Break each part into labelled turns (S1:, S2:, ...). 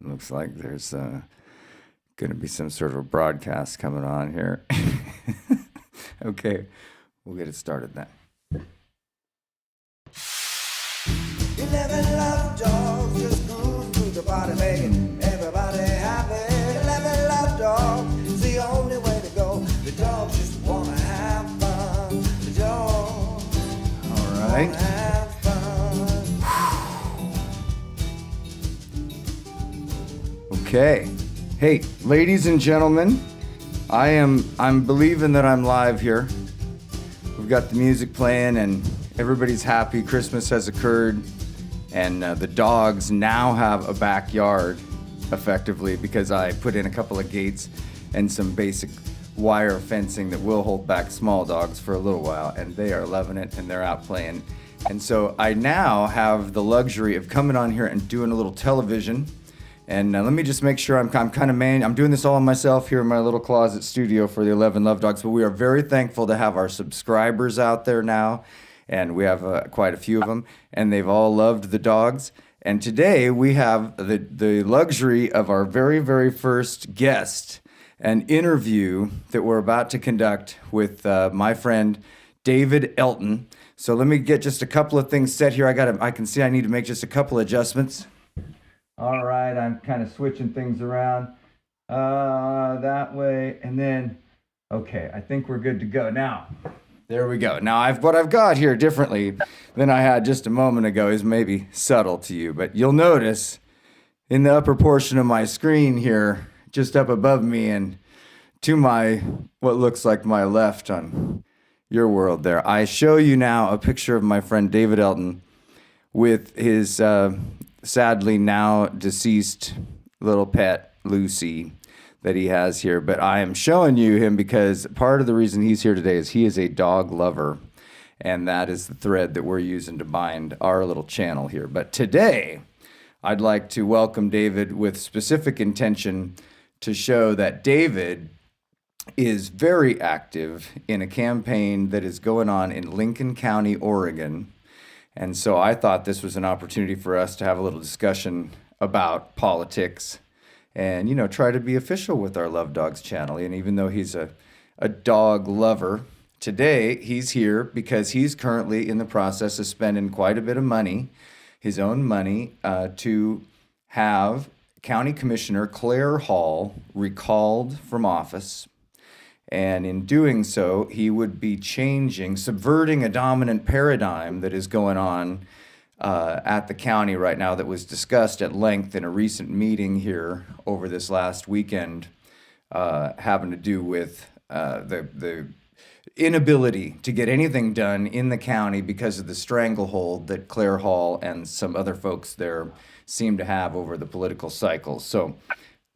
S1: Looks like there's going to be some sort of a broadcast coming on here. Okay, we'll get it started then.
S2: 11 love dogs just cruise through the body, making everybody happy. 11 love dogs is the only way to go. The dogs just wanna have fun. The dogs
S1: All right.
S2: wanna have fun.
S1: Okay. Hey, ladies and gentlemen, I'm believing that I'm live here. We've got the music playing and everybody's happy. Christmas has occurred and the dogs now have a backyard effectively because I put in a couple of gates and some basic wire fencing that will hold back small dogs for a little while, and they are loving it and they're out playing. And so I now have the luxury of coming on here and doing a little television. And let me just make sure I'm kind of I'm doing this all on myself here in my little closet studio for the 11 Love Dogs, but we are very thankful to have our subscribers out there now, and we have quite a few of them, and they've all loved the dogs. And today we have the luxury of our very, very first guest, an interview that we're about to conduct with my friend David Elton. So let me get just a couple of things set here. I can see I need to make just a couple adjustments. All right, I'm kind of switching things around that way, and then, okay, I think we're good to go. Now, there we go. Now, what I've got here differently than I had just a moment ago is maybe subtle to you, but you'll notice in the upper portion of my screen here, just up above me and to my, what looks like my left on your world there, I show you now a picture of my friend David Elton with his sadly now deceased little pet, Lucy, that he has here. But I am showing you him because part of the reason he's here today is he is a dog lover. And that is the thread that we're using to bind our little channel here. But today, I'd like to welcome David with specific intention to show that David is very active in a campaign that is going on in Lincoln County, Oregon. And so I thought this was an opportunity for us to have a little discussion about politics and, try to be official with our Love Dogs channel. And even though he's a dog lover, today he's here because he's currently in the process of spending quite a bit of money, his own money, to have County Commissioner Claire Hall recalled from office. And in doing so, he would be subverting a dominant paradigm that is going on at the county right now that was discussed at length in a recent meeting here over this last weekend, having to do with the inability to get anything done in the county because of the stranglehold that Claire Hall and some other folks there seem to have over the political cycle. So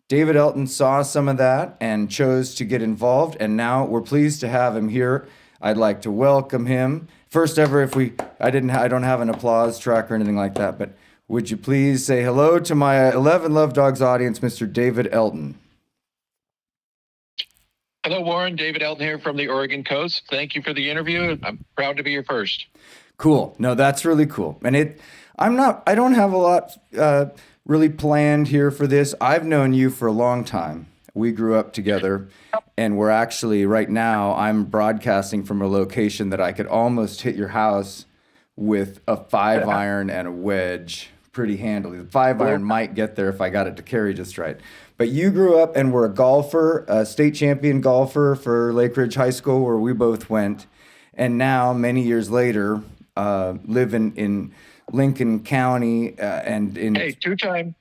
S1: David Elton saw some of that and chose to get involved, and now we're pleased to have him here. I'd like to welcome him. First ever, I don't have an applause track or anything like that, but would you please say hello to my 11 Love Dogs audience, Mr. David Elton?
S3: Hello, Warren. David Elton here from the Oregon coast. Thank you for the interview. I'm proud to be your first.
S1: Cool. No, that's really cool. And I don't have a lot really planned here for this. I've known you for a long time. We grew up together, and we're actually, right now, I'm broadcasting from a location that I could almost hit your house with a 5-iron and a wedge pretty handily. The 5-iron might get there if I got it to carry just right. But you grew up and were a golfer, a state champion golfer for Lake Ridge High School, where we both went. And now, many years later, living in Lincoln County and in...
S3: Hey, two-time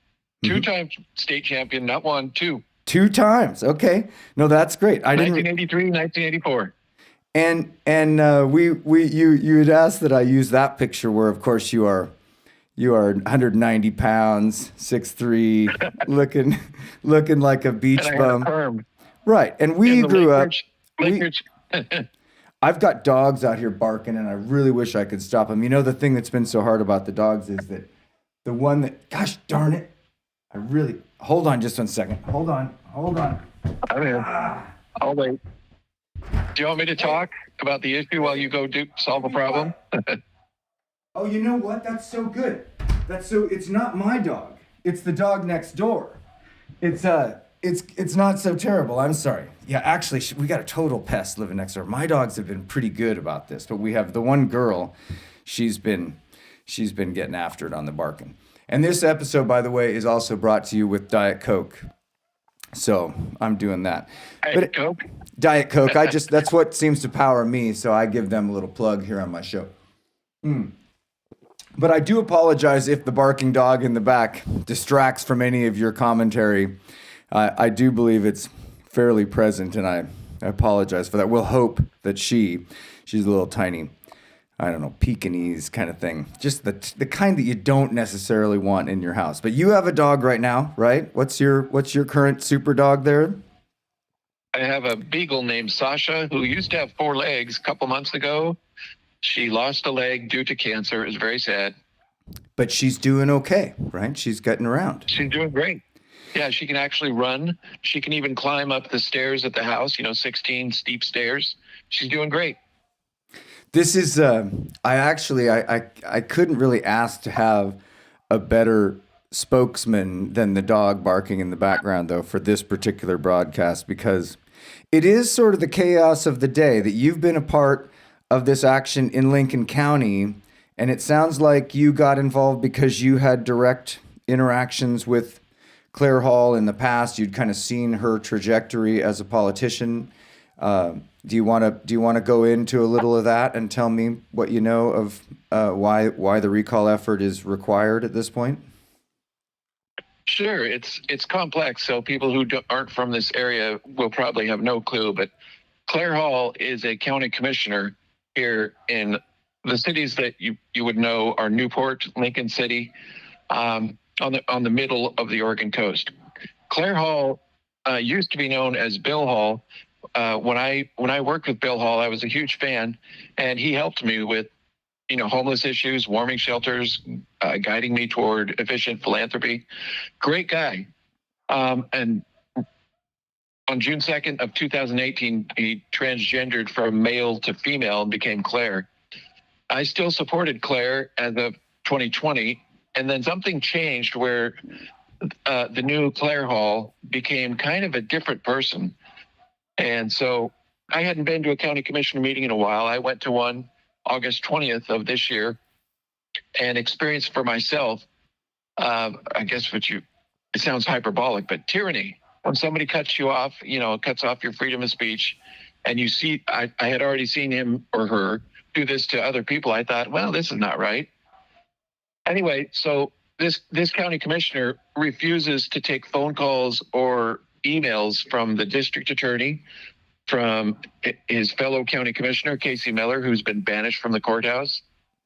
S3: state champion, not one, two.
S1: 2 times. Okay. No, that's great.
S3: 1983, 1984.
S1: And you had asked that I use that picture where, of course, you are 190 pounds, 6'3", looking like a beach bum. Right. And we grew up. I've got dogs out here barking, and I really wish I could stop them. The thing that's been so hard about the dogs is that the one that, gosh darn it, hold on just 1 second. Hold on.
S3: I'm in. I'll wait. Do you want me to talk about the issue while you go solve a problem?
S1: Oh, you know what? That's so good. It's not my dog. It's the dog next door. It's not so terrible. I'm sorry. Yeah, actually, we got a total pest living next door. My dogs have been pretty good about this, but we have the one girl. She's been getting after it on the barking. And this episode, by the way, is also brought to you with Diet Coke. So I'm doing that.
S3: Diet Coke?
S1: Diet Coke. That's what seems to power me. So I give them a little plug here on my show. But I do apologize if the barking dog in the back distracts from any of your commentary. I do believe it's fairly present, and I apologize for that. We'll hope that she's a little tiny, I don't know, Pekingese kind of thing. Just the kind that you don't necessarily want in your house. But you have a dog right now, right? What's your current super dog there?
S3: I have a beagle named Sasha who used to have 4 legs a couple months ago. She lost a leg due to cancer. It was very sad.
S1: But she's doing okay, right? She's getting around.
S3: She's doing great. Yeah, she can actually run. She can even climb up the stairs at the house, 16 steep stairs. She's doing great.
S1: This is, I couldn't really ask to have a better spokesman than the dog barking in the background, though, for this particular broadcast, because it is sort of the chaos of the day that you've been a part of this action in Lincoln County, and it sounds like you got involved because you had direct interactions with Claire Hall in the past. You'd kind of seen her trajectory as a politician. Do you want to go into a little of that and tell me what you know of why the recall effort is required at this point?
S3: Sure, it's complex, so people who aren't from this area will probably have no clue. But Claire Hall is a county commissioner here in the cities that you would know are Newport, Lincoln City, on the middle of the Oregon coast. Claire Hall used to be known as Bill Hall. When I worked with Bill Hall, I was a huge fan, and he helped me with homeless issues, warming shelters, guiding me toward efficient philanthropy. Great guy. And on June 2nd of 2018, he transgendered from male to female and became Claire. I still supported Claire as of 2020, and then something changed where the new Claire Hall became kind of a different person. And so I hadn't been to a county commissioner meeting in a while. I went to one August 20th of this year and experienced for myself, I guess it sounds hyperbolic, but tyranny. When somebody cuts you off, cuts off your freedom of speech, and you see, I had already seen him or her do this to other people. I thought, well, this is not right. Anyway, so this county commissioner refuses to take phone calls or emails from the district attorney, from his fellow county commissioner, Casey Miller, who's been banished from the courthouse.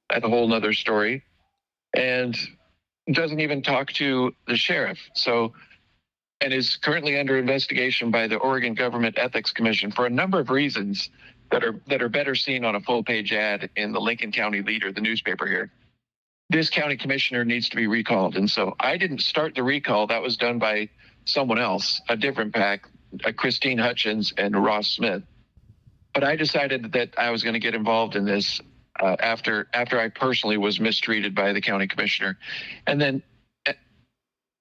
S3: That's a whole nother story. And doesn't even talk to the sheriff. And is currently under investigation by the Oregon Government Ethics Commission for a number of reasons that are better seen on a full-page ad in the Lincoln County Leader, the newspaper here. This county commissioner needs to be recalled. And so I didn't start the recall. That was done by someone else, a different pack, Christine Hutchins and Ross Smith. But I decided that I was going to get involved in this after I personally was mistreated by the county commissioner. And then,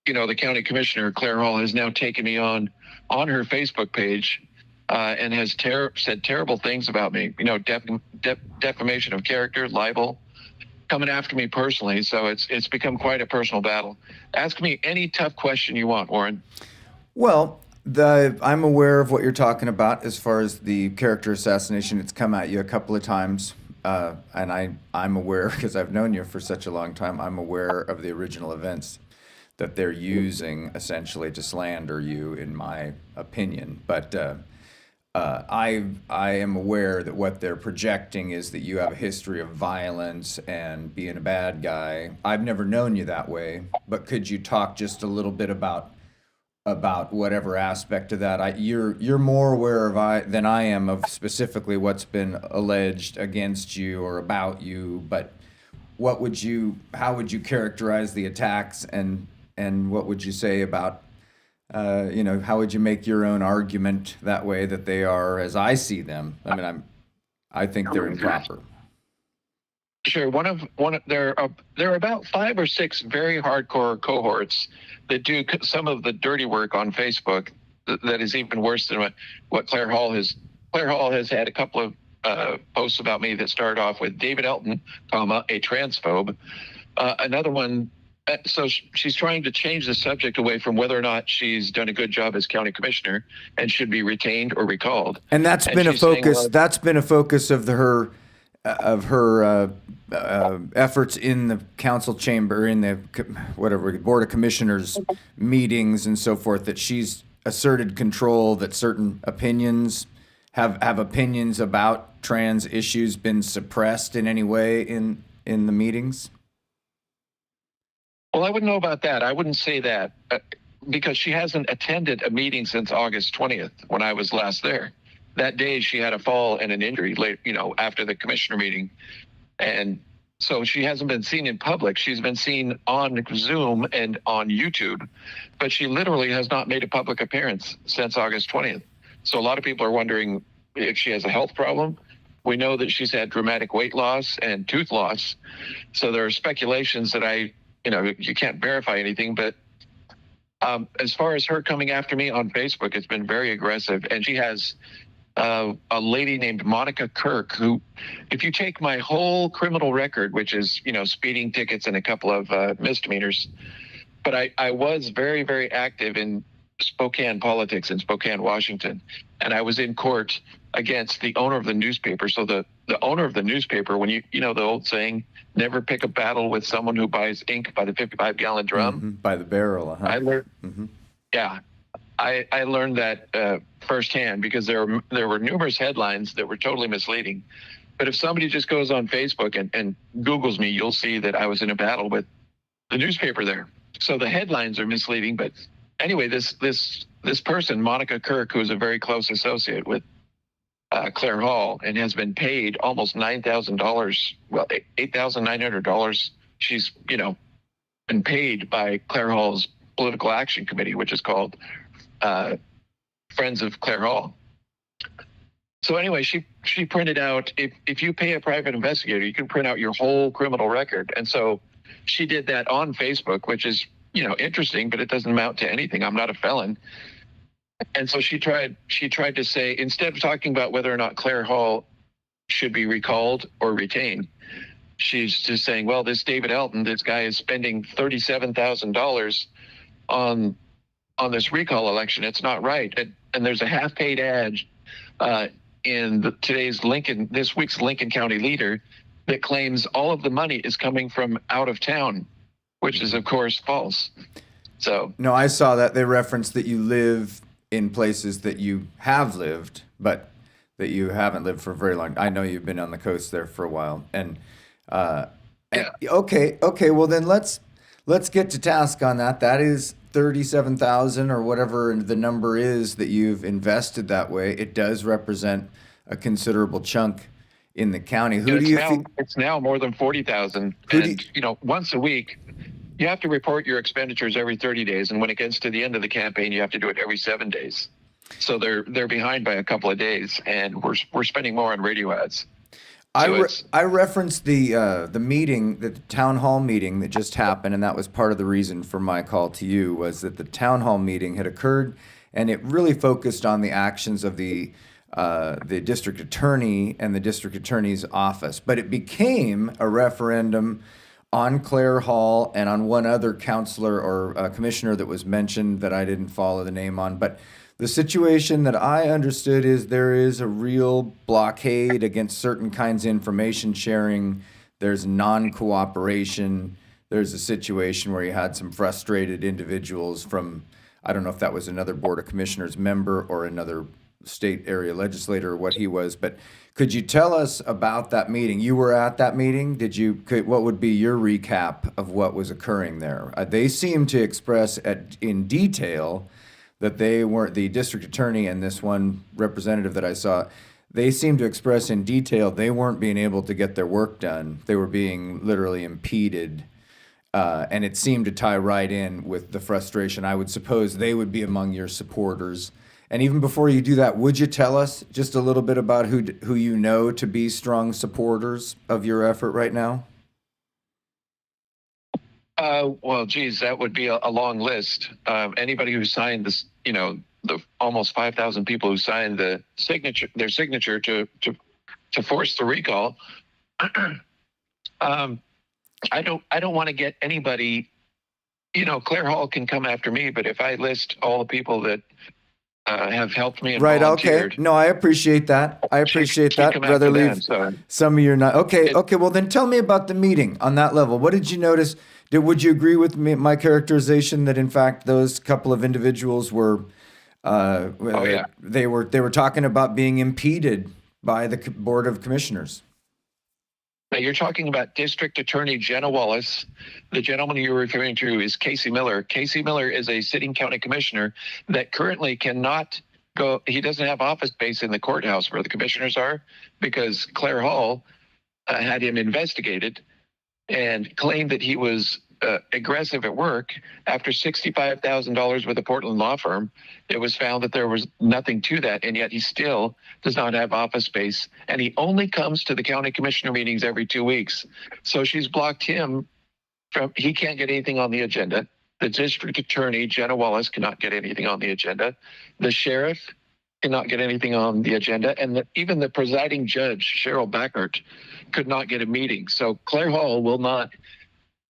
S3: the county commissioner, Claire Hall, has now taken me on her Facebook page and has said terrible things about me, defamation of character, libel, coming after me personally. So it's become quite a personal battle. Ask me any tough question you want, Warren.
S1: Well, I'm aware of what you're talking about as far as the character assassination. It's come at you a couple of times. And I'm aware, because I've known you for such a long time, I'm aware of the original events that they're using essentially to slander you, in my opinion. But I am aware that what they're projecting is that you have a history of violence and being a bad guy. I've never known you that way, but could you talk just a little bit about whatever aspect of that? You're more aware than I am of specifically what's been alleged against you or about you, but how would you characterize the attacks, and what would you say about how would you make your own argument that way, that they are, as I see them? I mean, I think they're improper.
S3: Sure. There are about 5 or 6 very hardcore cohorts that do some of the dirty work on Facebook that is even worse than what Claire Hall has. Claire Hall has had a couple of posts about me that started off with David Elton, comma, a transphobe. Another one. So she's trying to change the subject away from whether or not she's done a good job as county commissioner and should be retained or recalled.
S1: And that's been a
S3: she's saying,
S1: focus.
S3: well,
S1: That's been a focus of her efforts in the council chamber, in the whatever board of commissioners meetings and so forth. That she's asserted control. That certain opinions have opinions about trans issues been suppressed in any way in the meetings.
S3: Well, I wouldn't know about that. I wouldn't say that because she hasn't attended a meeting since August 20th when I was last there. That day she had a fall and an injury late, after the commissioner meeting. And so she hasn't been seen in public. She's been seen on Zoom and on YouTube, but she literally has not made a public appearance since August 20th. So a lot of people are wondering if she has a health problem. We know that she's had dramatic weight loss and tooth loss. So there are speculations that you can't verify anything, but as far as her coming after me on Facebook, it's been very aggressive. And she has a lady named Monica Kirk, who, if you take my whole criminal record, which is, speeding tickets and a couple of misdemeanors, but I was very, very active in Spokane politics in Spokane, Washington. And I was in court against the owner of the newspaper. So the owner of the newspaper, when you know the old saying, never pick a battle with someone who buys ink by the 55-gallon drum.
S1: Mm-hmm. By the barrel.
S3: I learned, yeah, I learned that firsthand because there were numerous headlines that were totally misleading. But if somebody just goes on Facebook and Googles me, you'll see that I was in a battle with the newspaper there. So the headlines are misleading. But anyway, this person, Monica Kirk, who is a very close associate with Claire Hall and has been paid almost $9,000, well, $8,900. She's, been paid by Claire Hall's political action committee, which is called Friends of Claire Hall. So anyway, she printed out, if you pay a private investigator, you can print out your whole criminal record. And so she did that on Facebook, which is, interesting, but it doesn't amount to anything. I'm not a felon. And so she tried to say, instead of talking about whether or not Claire Hall should be recalled or retained, she's just saying, well, this David Elton, this guy is spending $37,000 on this recall election. It's not right. And there's a half-paid ad in this week's Lincoln County Leader that claims all of the money is coming from out of town, which is, of course, false. So
S1: no, I saw that they referenced that you live in places that you have lived, but that you haven't lived for very long. I know you've been on the coast there for a while, and okay. Well, then let's get to task on that. That is 37,000 or whatever the number is that you've invested that way. It does represent a considerable chunk in the county.
S3: It's now more than 40,000, and once a week. You have to report your expenditures every 30 days, and when it gets to the end of the campaign, you have to do it every 7 days. So they're behind by a couple of days, and we're spending more on radio ads.
S1: I referenced the meeting, the town hall meeting that just happened, and that was part of the reason for my call to you, was that the town hall meeting had occurred, and it really focused on the actions of the district attorney and the district attorney's office. But it became a referendum on Claire Hall and on one other counselor or commissioner that was mentioned that I didn't follow the name on. But the situation that I understood is there is a real blockade against certain kinds of information sharing. There's non-cooperation. There's a situation where you had some frustrated individuals from, I don't know if that was another Board of Commissioners member or another state area legislator or what he was, but could you tell us about that meeting? You were at that meeting. What would be your recap of what was occurring there? They seemed to express in detail that they weren't, the district attorney and this one representative that I saw, they seemed to express in detail they weren't being able to get their work done. They were being literally impeded. And it seemed to tie right in with the frustration. I would suppose they would be among your supporters. And even before you do that, would you tell us just a little bit about who you know to be strong supporters of your effort right now?
S3: Well, geez, that would be a long list. Anybody who signed this, the almost 5,000 people who signed their signature to force the recall. um, I don't want to get anybody. Claire Hall can come after me, but if I list all the people that have helped me and
S1: Right. Okay.
S3: volunteered,
S1: No, I appreciate that. I appreciate
S3: she'd
S1: that.
S3: come
S1: Rather
S3: after
S1: leave
S3: them. So
S1: some of your not. Okay. Okay. Well, then tell me about the meeting on that level. What did you notice? Would you agree with me, my characterization that in fact those couple of individuals were,
S3: oh yeah.
S1: they were talking about being impeded by the Board of Commissioners?
S3: Now you're talking about District Attorney Jenna Wallace. The gentleman you're referring to is Casey Miller. Casey Miller is a sitting county commissioner that currently cannot go. He doesn't have office space in the courthouse where the commissioners are because Claire Hall had him investigated and claimed that he was aggressive at work. After $65,000 with a Portland law firm, it was found that there was nothing to that, and yet he still does not have office space, and he only comes to the county commissioner meetings every 2 weeks. So she's blocked him from, he can't get anything on the agenda. The district attorney, Jenna Wallace, cannot get anything on the agenda. The sheriff cannot get anything on the agenda, and even the presiding judge, Cheryl Backert, could not get a meeting. So Claire Hall will not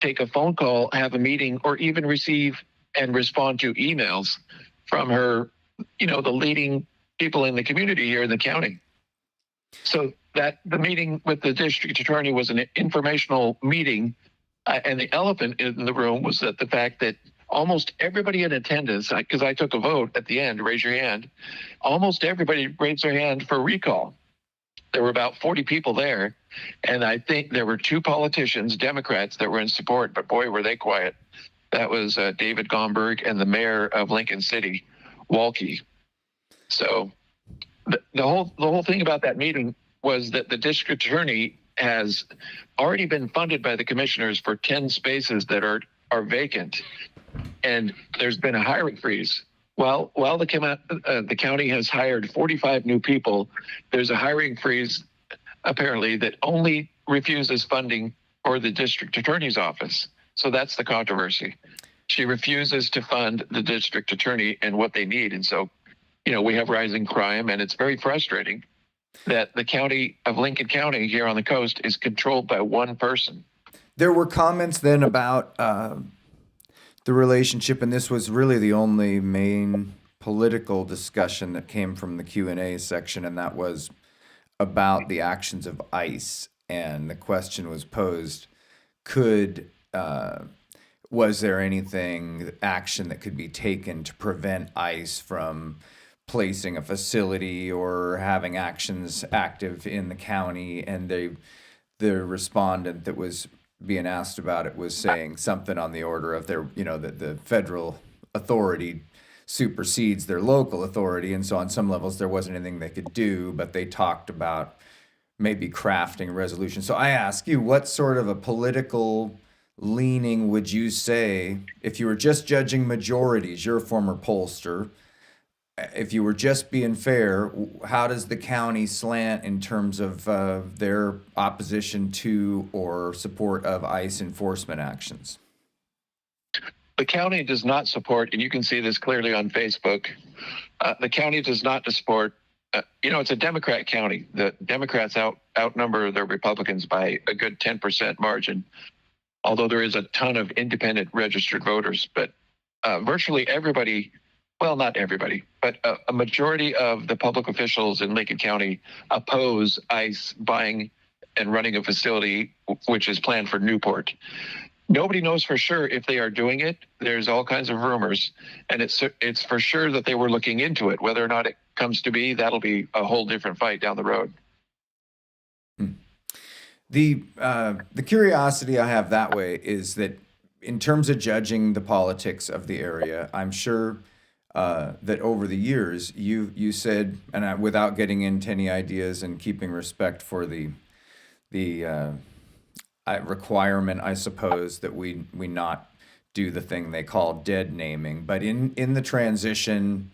S3: take a phone call, have a meeting, or even receive and respond to emails from her, the leading people in the community here in the county. So that the meeting with the district attorney was an informational meeting, and the elephant in the room was that the fact that almost everybody in attendance, because I took a vote at the end, raise your hand, almost everybody raised their hand for recall. There were about 40 people there, and I think there were 2 politicians, Democrats, that were in support, but boy, were they quiet. That was David Gomberg and the mayor of Lincoln City, Walke. So the whole thing about that meeting was that the district attorney has already been funded by the commissioners for 10 spaces that are vacant, and there's been a hiring freeze. Well, while the county has hired 45 new people, there's a hiring freeze apparently that only refuses funding for the district attorney's office. So that's the controversy. She refuses to fund the district attorney and what they need. And so, we have rising crime, and it's very frustrating that the county of Lincoln County here on the coast is controlled by one person.
S1: There were comments then about the relationship, and this was really the only main political discussion that came from the Q&A section, and that was about the actions of ICE. And the question was posed, was there anything, action that could be taken to prevent ICE from placing a facility or having actions active in the county? And the respondent that was being asked about it was saying something on the order of that the federal authority supersedes their local authority, and so on some levels there wasn't anything they could do, but they talked about maybe crafting a resolution. So I ask you, what sort of a political leaning would you say, if you were just judging majorities? You're a former pollster. If you were just being fair, how does the county slant in terms of their opposition to or support of ICE enforcement actions?
S3: The county does not support, and you can see this clearly on Facebook, the county does not support, it's a Democrat county. The Democrats outnumber the Republicans by a good 10% margin, although there is a ton of independent registered voters. But virtually everybody, well, not everybody, but a majority of the public officials in Lincoln County oppose ICE buying and running a facility which is planned for Newport. Nobody knows for sure if they are doing it. There's all kinds of rumors, and it's for sure that they were looking into it. Whether or not it comes to be, that'll be a whole different fight down the road.
S1: The curiosity I have that way is that in terms of judging the politics of the area, I'm sure that over the years you said, and without getting into any ideas and keeping respect for the requirement, I suppose, that we not do the thing they call dead naming, but in the transition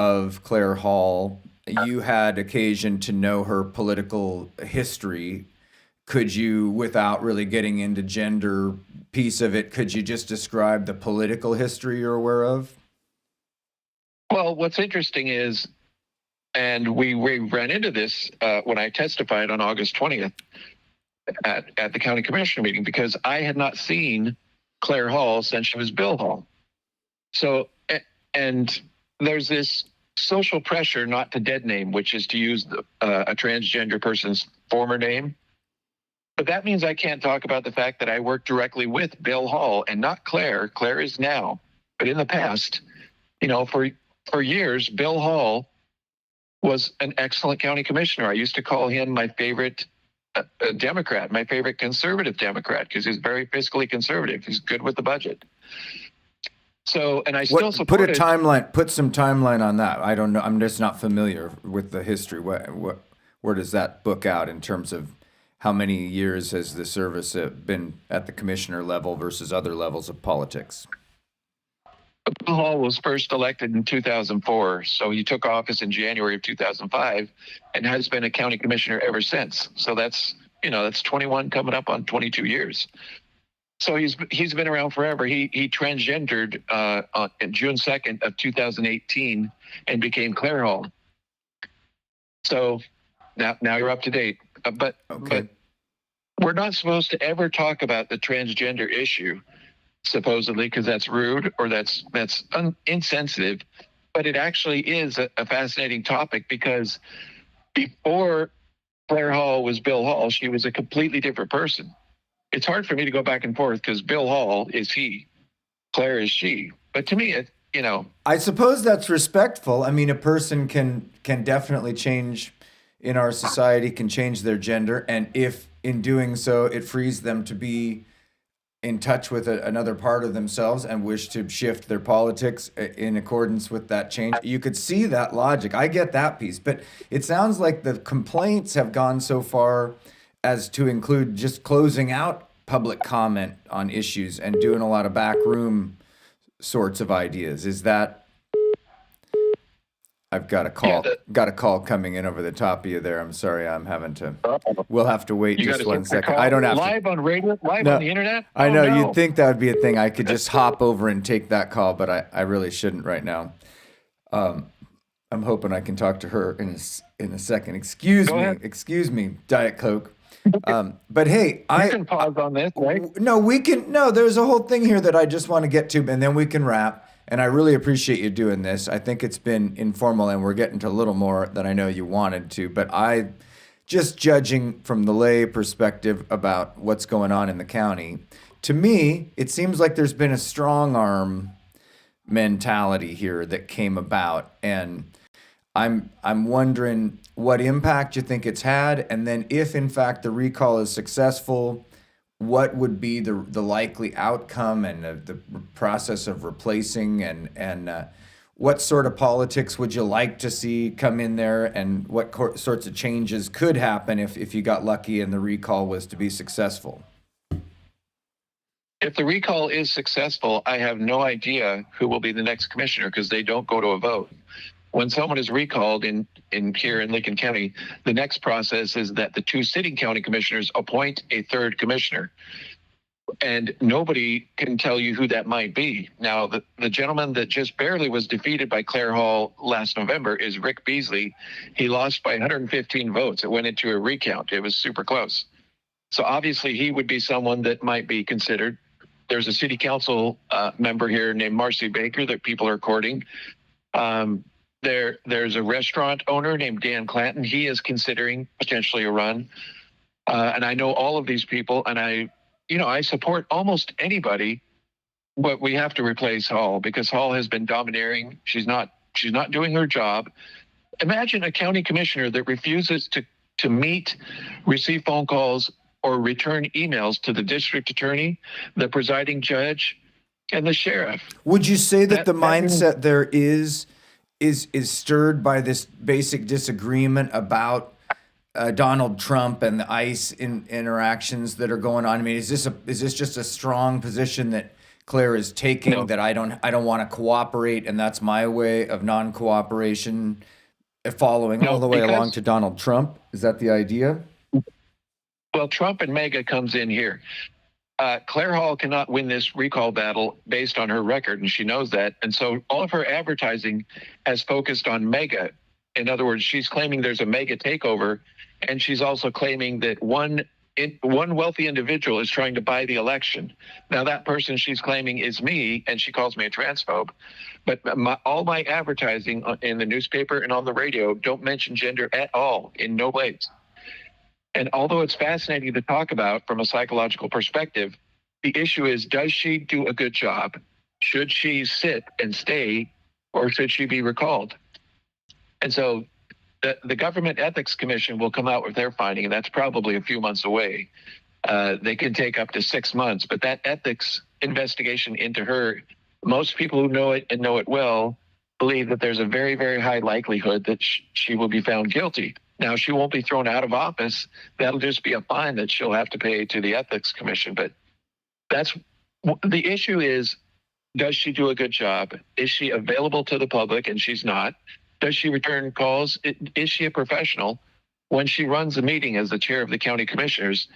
S1: of Claire Hall. You had occasion to know her political history. Could you, without really getting into gender piece of it, could you just describe the political history you're aware of?
S3: Well, what's interesting is, and we ran into this when I testified on August 20th at the county commissioner meeting, because I had not seen Claire Hall since she was Bill Hall. So, and there's this social pressure not to dead name, which is to use a transgender person's former name. But that means I can't talk about the fact that I worked directly with Bill Hall and not Claire. Claire is now, but in the past, for years, Bill Hall was an excellent county commissioner. I used to call him my favorite Democrat, my favorite conservative Democrat, because he's very fiscally conservative. He's good with the budget. So, and I still support
S1: Put some timeline on that. I don't know. I'm just not familiar with the history. Where does that book out in terms of how many years has the service been at the commissioner level versus other levels of politics?
S3: Bill Hall was first elected in 2004, so he took office in January of 2005 and has been a county commissioner ever since. So that's 21 coming up on 22 years. So he's been around forever. He transgendered on June 2nd of 2018 and became Claire Hall. So now you're up to date. But we're not supposed to ever talk about the transgender issue, supposedly, because that's rude or that's insensitive. But it actually is a fascinating topic, because before Claire Hall was Bill Hall, she was a completely different person. It's hard for me to go back and forth because Bill Hall is he, Claire is she. But to me,
S1: I suppose that's respectful. I mean, a person can definitely change in our society, can change their gender, and if in doing so it frees them to be in touch with another part of themselves and wish to shift their politics in accordance with that change, you could see that logic. I get that piece, but it sounds like the complaints have gone so far as to include just closing out public comment on issues and doing a lot of backroom sorts of ideas. Is that? I've got a call. Got a call coming in over the top of you there. I'm sorry. I'm having to. We'll have to wait just 1 second. I don't have
S3: live on radio, live on the internet.
S1: I know you'd think that would be a thing. I could just hop over and take that call, but I really shouldn't right now. I'm hoping I can talk to her in a second. Excuse me, Diet Coke. But hey,
S3: I can pause on this, right?
S1: No, we can. No, there's a whole thing here that I just want to get to, and then we can wrap. And I really appreciate you doing this. I think it's been informal, and we're getting to a little more than I know you wanted to. But just judging from the lay perspective about what's going on in the county, to me, it seems like there's been a strong arm mentality here that came about. And I'm wondering what impact you think it's had, and then if in fact the recall is successful, what would be the likely outcome and the process of replacing, and what sort of politics would you like to see come in there, and what sorts of changes could happen if you got lucky and the recall was to be successful?
S3: If the recall is successful, I have no idea who will be the next commissioner, because they don't go to a vote. When someone is recalled in here in Lincoln County, the next process is that the two sitting county commissioners appoint a third commissioner. And nobody can tell you who that might be. Now, the gentleman that just barely was defeated by Claire Hall last November is Rick Beasley. He lost by 115 votes. It went into a recount. It was super close. So obviously he would be someone that might be considered. There's a city council member here named Marcy Baker that people are courting. There's a restaurant owner named Dan Clanton. He is considering potentially a run. And I know all of these people, and I support almost anybody, but we have to replace Hall, because Hall has been domineering. She's not doing her job. Imagine a county commissioner that refuses to meet, receive phone calls, or return emails to the district attorney, the presiding judge, and the sheriff.
S1: Would you say that the mindset there is stirred by this basic disagreement about Donald Trump and the ICE interactions that are going on? I mean, is this just a strong position that Claire is taking
S3: No,
S1: that I don't want to cooperate, and that's my way of non-cooperation, following all
S3: no,
S1: the way along
S3: because,
S1: to Donald Trump. Is that the idea?
S3: well, Trump and MAGA comes in here. Claire Hall cannot win this recall battle based on her record, and she knows that. And so all of her advertising has focused on MAGA. In other words, she's claiming there's a MAGA takeover, and she's also claiming that one wealthy individual is trying to buy the election. Now, that person she's claiming is me, and she calls me a transphobe. But all my advertising in the newspaper and on the radio don't mention gender at all, in no ways. And although it's fascinating to talk about from a psychological perspective, the issue is, does she do a good job? Should she sit and stay, or should she be recalled? And so the Government Ethics Commission will come out with their finding, and that's probably a few months away. They can take up to 6 months, but that ethics investigation into her, most people who know it and know it well believe that there's a very, very high likelihood that she will be found guilty. Now, she won't be thrown out of office. That'll just be a fine that she'll have to pay to the Ethics Commission. But that's the issue is, does she do a good job? Is she available to the public? And she's not. Does she return calls? Is she a professional? When she runs a meeting as the chair of the county commissioners,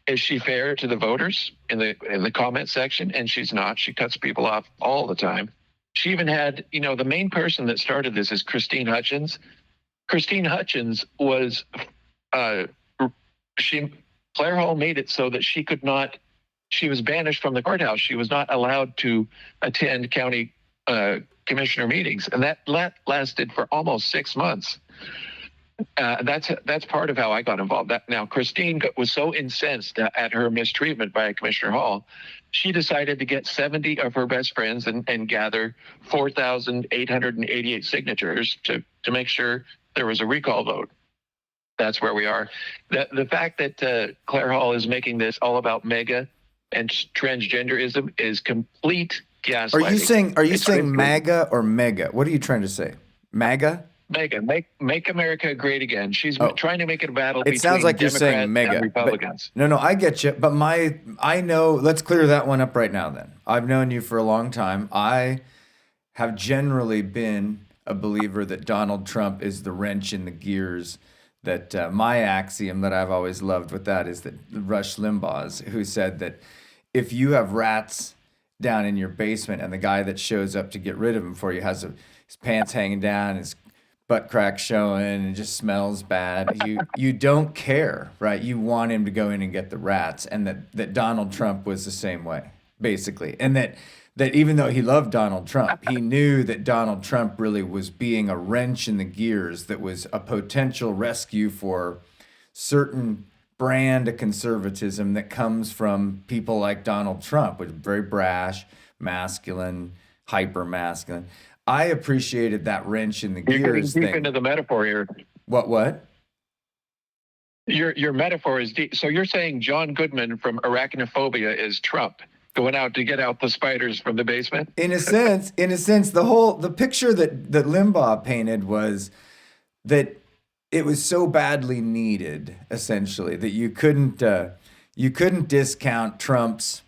S3: is she fair to the voters in the comment section? And she's not. She cuts people off all the time. She even had, the main person that started this is Christine Hutchins. Christine Hutchins was, Claire Hall made it so that she was banished from the courthouse. She was not allowed to attend county commissioner meetings. And that lasted for almost 6 months. That's part of how I got involved. Now, Christine was so incensed at her mistreatment by Commissioner Hall, she decided to get 70 of her best friends and gather 4,888 signatures to make sure there was a recall vote. That's where we are. The fact that Claire Hall is making this all about MAGA and transgenderism is complete gaslighting.
S1: Are you saying MAGA or mega? What are you trying to say? MAGA?
S3: MAGA, make America great again. She's trying to make it a battle
S1: It
S3: between
S1: sounds like you're
S3: Democrats
S1: saying mega.
S3: and Republicans.
S1: No, I get you. But I know, let's clear that one up right now then. I've known you for a long time. I have generally been a believer that Donald Trump is the wrench in the gears. That my axiom that I've always loved with that is that Rush Limbaugh's, who said that if you have rats down in your basement and the guy that shows up to get rid of them for you has his pants hanging down, his butt crack showing, and just smells bad, you don't care, right? You want him to go in and get the rats, and that Donald Trump was the same way, basically. And that even though he loved Donald Trump, he knew that Donald Trump really was being a wrench in the gears that was a potential rescue for certain brand of conservatism that comes from people like Donald Trump, which is very brash, masculine, hyper masculine. I appreciated that wrench in the
S3: You're
S1: gears
S3: getting deep
S1: thing.
S3: into the metaphor here.
S1: What?
S3: Your metaphor is deep. So you're saying John Goodman from Arachnophobia is Trump going out to get out the spiders from the basement?
S1: In a sense, the picture that Limbaugh painted was that it was so badly needed, essentially, that you couldn't discount Trump's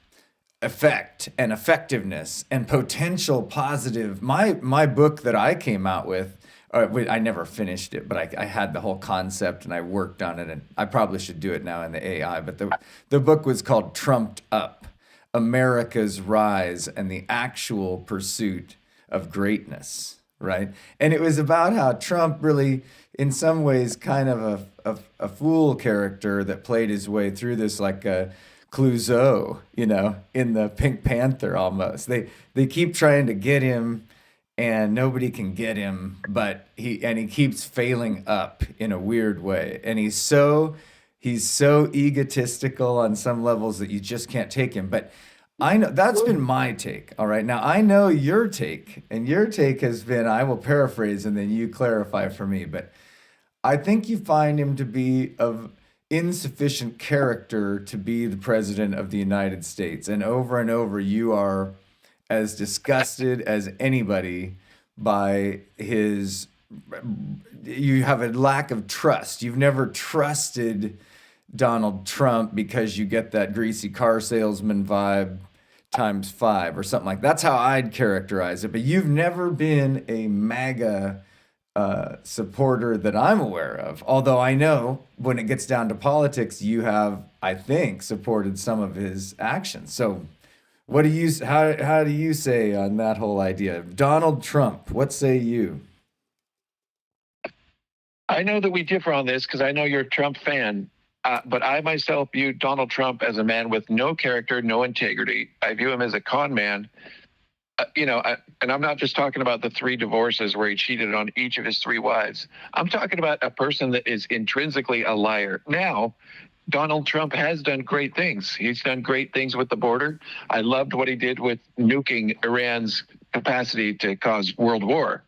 S1: effect and effectiveness and potential positive. My book that I came out with, I never finished it, but I had the whole concept and I worked on it, and I probably should do it now in the AI. But the book was called Trumped Up: America's Rise and the Actual Pursuit of Greatness, right? And it was about how Trump really, in some ways, kind of a fool character that played his way through this like a Clouseau, in the Pink Panther almost. They keep trying to get him and nobody can get him, but he keeps failing up in a weird way. And he's so egotistical on some levels that you just can't take him. But I know that's been my take. All right. Now I know your take, and your take has been, I will paraphrase and then you clarify for me, but I think you find him to be of insufficient character to be the president of the United States. And over you are as disgusted as anybody by his, you have a lack of trust. You've never trusted Donald Trump because you get that greasy car salesman vibe times 5 or something like that's how I'd characterize it. But you've never been a MAGA supporter that I'm aware of. Although I know when it gets down to politics, you have, I think, supported some of his actions. So what do you how do you say on that whole idea? Donald Trump, what say you?
S3: I know that we differ on this because I know you're a Trump fan, but I myself view Donald Trump as a man with no character, no integrity. I view him as a con man. And I'm not just talking about the 3 divorces where he cheated on each of his 3 wives. I'm talking about a person that is intrinsically a liar. Now, Donald Trump has done great things. He's done great things with the border. I loved what he did with nuking Iran's capacity to cause world war.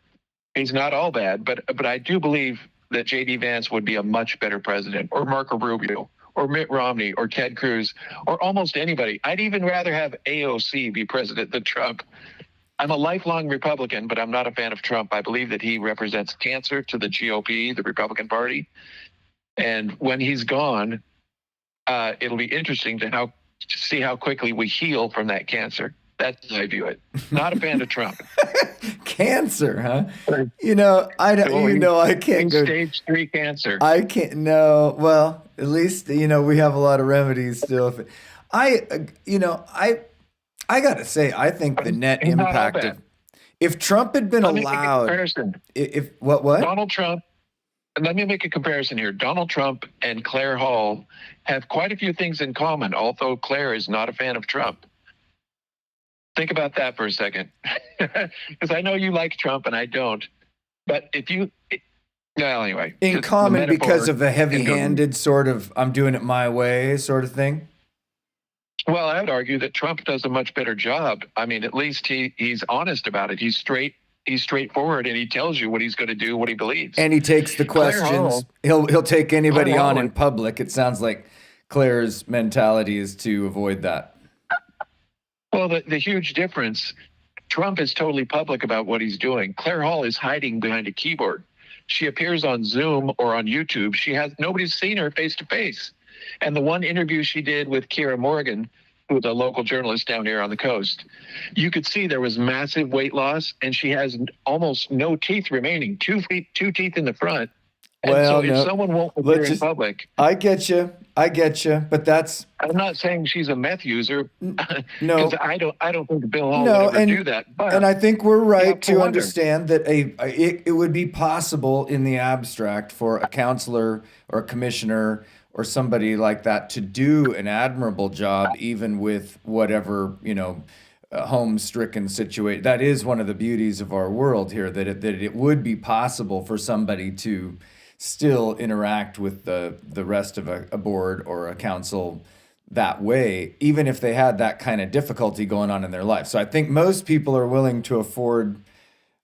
S3: He's not all bad, but I do believe that J.D. Vance would be a much better president, or Marco Rubio, or Mitt Romney, or Ted Cruz, or almost anybody. I'd even rather have AOC be president than Trump. I'm a lifelong Republican, but I'm not a fan of Trump. I believe that he represents cancer to the GOP, the Republican Party. And when he's gone, it'll be interesting to see how quickly we heal from that cancer. That's how I view it. Not a fan of Trump.
S1: Cancer, huh?
S3: Right.
S1: I can't go.
S3: Stage 3 cancer.
S1: I can't. No. Well, at least we have a lot of remedies still. I gotta say, I think the net
S3: He's not all
S1: impact
S3: bad.
S1: of if Trump had been
S3: Let me make a
S1: allowed,
S3: comparison.
S1: if what?
S3: Donald Trump, and let me make a comparison here. Donald Trump and Claire Hall have quite a few things in common, although Claire is not a fan of Trump. Think about that for a second. Because I know you like Trump and I don't. But anyway.
S1: In common because of the heavy-handed sort of I'm doing it my way sort of thing?
S3: Well, I would argue that Trump does a much better job. I mean, at least he's honest about it. He's straightforward, and he tells you what he's going to do, what he believes.
S1: And he takes the questions. He'll take anybody
S3: Claire
S1: on
S3: Hall-
S1: in public. It sounds like Claire's mentality is to avoid that.
S3: Well, the huge difference, Trump is totally public about what he's doing. Claire Hall is hiding behind a keyboard. She appears on Zoom or on YouTube. Nobody's seen her face to face. And the one interview she did with Kira Morgan, who's a local journalist down here on the coast, you could see there was massive weight loss, and she has almost no teeth remaining, 2 teeth in the front. And
S1: Well,
S3: so
S1: no.
S3: if someone won't appear in public,
S1: I get you, but that's
S3: I'm not saying she's a meth user,
S1: no,
S3: because I don't think Bill Hall
S1: no,
S3: would ever
S1: and
S3: do that. But
S1: and I think we're
S3: you have
S1: right
S3: to
S1: to
S3: wonder.
S1: understand that it would be possible in the abstract for a counselor or a commissioner or somebody like that to do an admirable job, even with whatever home-stricken situation. That is one of the beauties of our world here, that it would be possible for somebody to still interact with the rest of a board or a council that way, even if they had that kind of difficulty going on in their life. So I think most people are willing to afford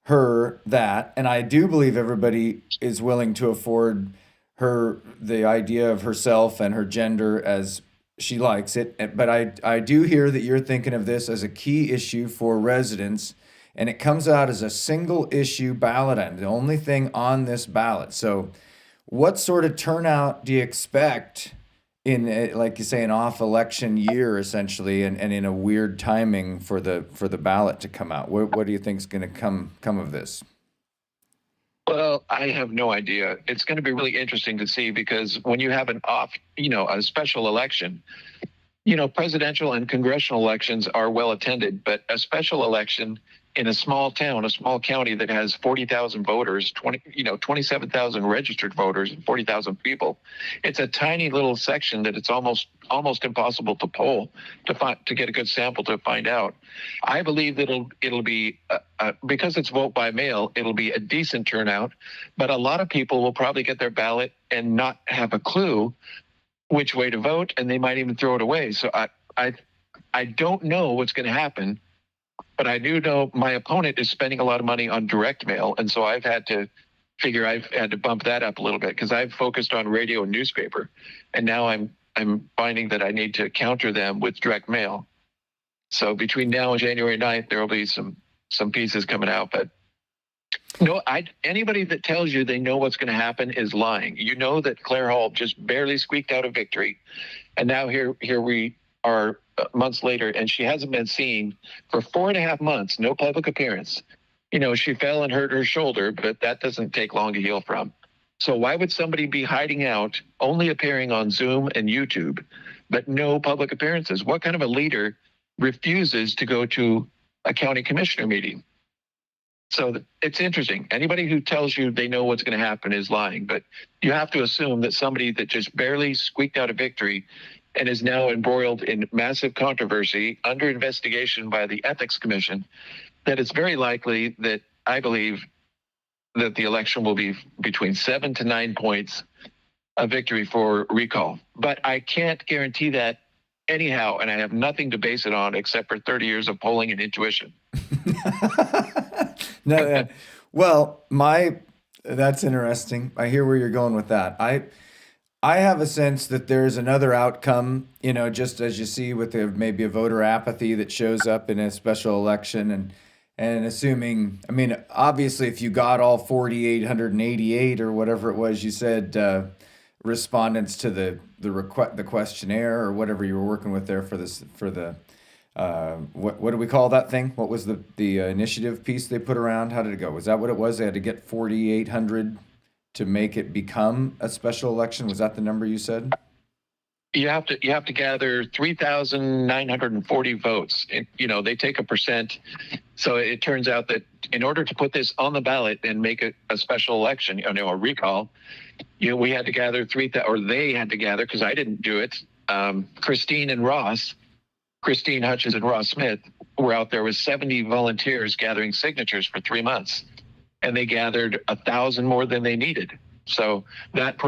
S1: her that, and I do believe everybody is willing to afford her the idea of herself and her gender as she likes it. But I do hear that you're thinking of this as a key issue for residents, and it comes out as a single issue ballot item, the only thing on this ballot. So what sort of turnout do you expect in, like you say, an off election year, essentially, and in a weird timing for the ballot to come out? What do you think is going to come of this?
S3: Well, I have no idea. It's going to be really interesting to see, because when you have a special election, presidential and congressional elections are well attended, but a special election in a small town, a small county that has 40,000 voters, 27,000 registered voters, and 40,000 people, it's a tiny little section that it's almost impossible to poll to get a good sample to find out. I believe that it'll be because it's vote by mail, it'll be a decent turnout, but a lot of people will probably get their ballot and not have a clue which way to vote, and they might even throw it away. So I don't know what's going to happen. But I do know my opponent is spending a lot of money on direct mail, and so I've had to bump that up a little bit, because I've focused on radio and newspaper, and now I'm finding that I need to counter them with direct mail. So between now and January 9th, there will be some pieces coming out. But no, anybody that tells you they know what's going to happen is lying. You know that Claire Hall just barely squeaked out a victory, and now here we are months later, and she hasn't been seen for 4.5 months, no public appearance. She fell and hurt her shoulder, but that doesn't take long to heal from. So why would somebody be hiding out, only appearing on Zoom and YouTube, but no public appearances? What kind of a leader refuses to go to a county commissioner meeting? So it's interesting. Anybody who tells you they know what's going to happen is lying, but you have to assume that somebody that just barely squeaked out a victory and is now embroiled in massive controversy under investigation by the Ethics Commission, that it's very likely that I believe that the election will be between 7 to 9 points a victory for recall. But I can't guarantee that anyhow, and I have nothing to base it on except for 30 years of polling and intuition.
S1: No, well, that's interesting. I hear where you're going with that. I have a sense that there's another outcome, just as you see with maybe a voter apathy that shows up in a special election, and assuming, obviously, if you got all 4,888 or whatever it was you said, respondents to the questionnaire or whatever you were working with there for the what do we call that thing? What was the initiative piece they put around? How did it go? Was that what it was? They had to get 4,800 to make it become a special election. Was that the number you said?
S3: You have to gather 3,940 votes. They take a percent. So it turns out that in order to put this on the ballot and make it a special election, a recall, we had to gather they had to gather, because I didn't do it. Christine Hutchins and Ross Smith were out there with 70 volunteers gathering signatures for 3 months, and they gathered 1,000 more than they needed. So that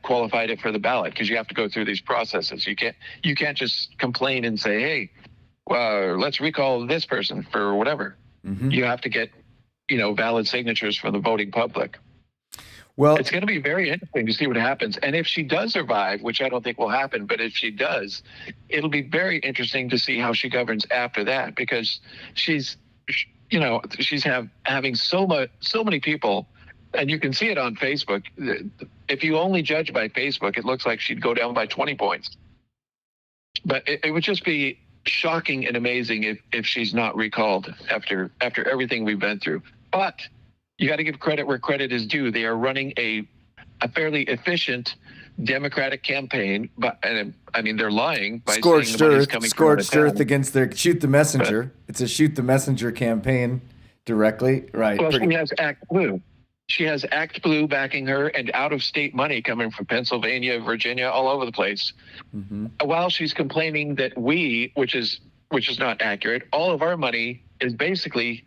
S3: qualified it for the ballot, because you have to go through these processes. You can't just complain and say, hey, let's recall this person for whatever. Mm-hmm. You have to get valid signatures from the voting public. Well, it's going to be very interesting to see what happens. And if she does survive, which I don't think will happen, but if she does, it'll be very interesting to see how she governs after that, because she's having so many people, and you can see it on Facebook. If you only judge by Facebook, it looks like she'd go down by 20 points. But it would just be shocking and amazing if she's not recalled after everything we've been through. But you got to give credit where credit is due. They are running a fairly efficient Democratic campaign, but they're lying by
S1: scorched
S3: saying the money's coming from
S1: scorched earth against their shoot the messenger. It's a shoot the messenger campaign directly, right?
S3: Well, she has Act Blue. She has Act Blue backing her, and out-of-state money coming from Pennsylvania, Virginia, all over the place. Mm-hmm. While she's complaining that which is not accurate, all of our money is basically,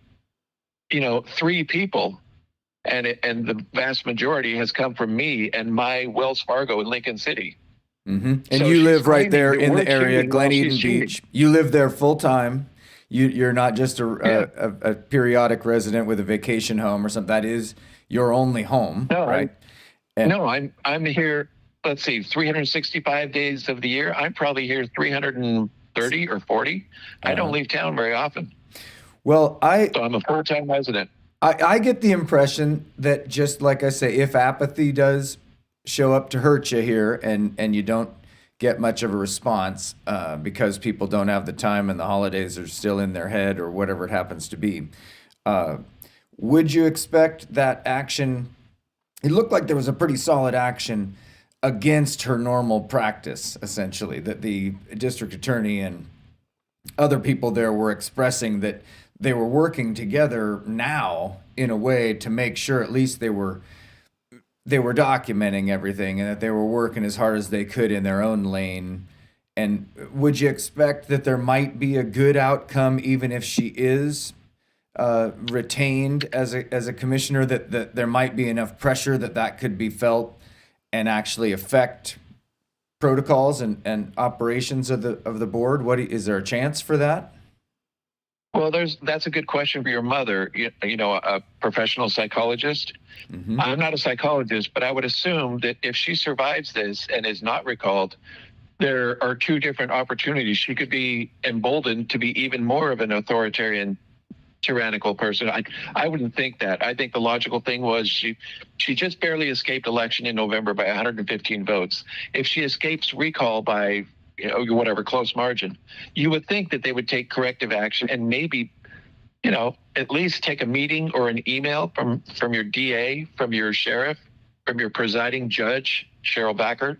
S3: 3 people. And the vast majority has come from me and my Wells Fargo in Lincoln City.
S1: Mm-hmm. And so you live right there in the area, Glen Eden Beach. You live there full time. You're not just a periodic resident with a vacation home or something. That is your only home, right? I'm here. Let's see, 365 days of the year. I'm probably here 330 or 40. I don't leave town very often. Well,
S3: so I'm a full-time resident.
S1: I get the impression that, just like I say, if apathy does show up to hurt you here and you don't get much of a response because people don't have the time and the holidays are still in their head or whatever it happens to be, would you expect that action? It looked like there was a pretty solid action against her normal practice, essentially, that the district attorney and other people there were expressing that they were working together now in a way to make sure at least they were documenting everything and that they were working as hard as they could in their own lane. And would you expect that there might be a good outcome even if she is retained as a commissioner, that there might be enough pressure that could be felt and actually affect protocols and operations of the board? Is there a chance for that?
S3: Well, that's a good question for your mother, a professional psychologist. Mm-hmm. I'm not a psychologist, but I would assume that if she survives this and is not recalled, there are 2 different opportunities. She could be emboldened to be even more of an authoritarian, tyrannical person. I wouldn't think that. I think the logical thing was she just barely escaped election in November by 115 votes. If she escapes recall by whatever close margin, you would think that they would take corrective action and maybe, at least take a meeting or an email from your DA, from your sheriff, from your presiding judge, Cheryl Backert.